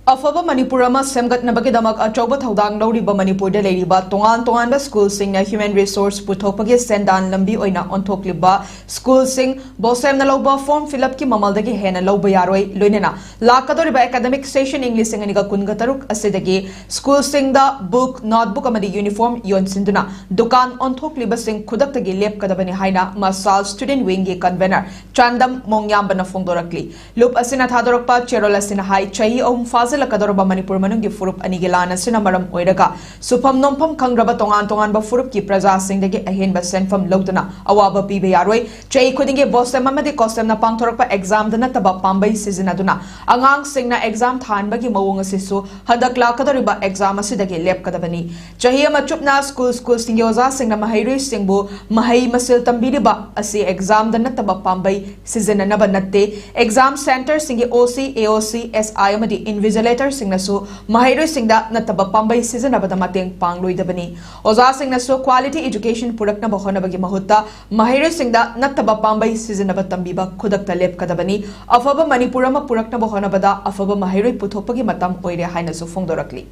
अफब मणिपुर सेमगतनबगीदमक अचौब थौदांग लौरिबा मणिपुरदा लेरिबा तोंगान तोंगानबा स्कूलसिंगना ह्यूमन रिसोर्स पुथोकपगी सेंदान लंबी ओइना ओंथोक्लिबा स्कूलसिंग बोसेमना लौबा फॉर्म फिलअप की ममलदगी हेना लौबा यारोई लोइनेना लाकदोरिबा एकेडमिक सेशन इंग्लिश सिंगनिगा कुनगा तरुक असिदगी स्कूलसिंगदा बुक नोटबुक अमदी यूनिफॉर्म योनसिंदुना दुकान ओंथोक्लिबा सिंग खुदक्तगी लेपकदबनी हाइना मसाल स्टूडेंट विंग की कन्वेनर चांदम मोंगयामबना फोंदोरकली लूप असिना थादोरकपा चेरोल असिना हाई चही ओम फाज लकदोरबा मणिपुर मनुंगी फुरुप अनिगी लाना सिना मरम ओइरगा सुफम नोमफम खंग्रबा तोंगान तोंगानबा फुरुप की प्रजा सिंगदगी अहेनबा सेनफम लौदना अवाबा पीबे यारोई चई खुदिंगे बोसेम अमदी कोसेमना पांगथोरकपा एग्जाम दना तबा पांबई सिजनदुना अंगांग सिंगना एग्जाम थानबगी मवोंग असिसु हदक लाकदोरिबा एग्जाम असिदगी लेपकदबनी चही अमा चुपना स्कूल सिंगे ओजा सिंगना महैरुई सिंगबु महै मसिल तंबीरिबा असि एग्जाम दना तबा पांबई सिजननबा नत्ते एग्जाम सेंटर सिंगे ओसी एओसी एसआई अमदी इनविजिलेटर सिंगनसु महैरुई सिंगदा नतबा पांबई सिजनबदा मतेंग पांगलोइदबनी ओजा सिंगनसु क्वालिटी एजुकेशन पुरकनबा होनबगी महुत्ता महैरुई सिंगदा नतबा पांबई सिजनबा तंबीबा खुदक्ता लेपकदबनी अफब मणिपुर अमा पुरकनबा होनबदा अफब महैरुई पुथोकपगी मतम ओइरे हाइनसु फोंदोरकली।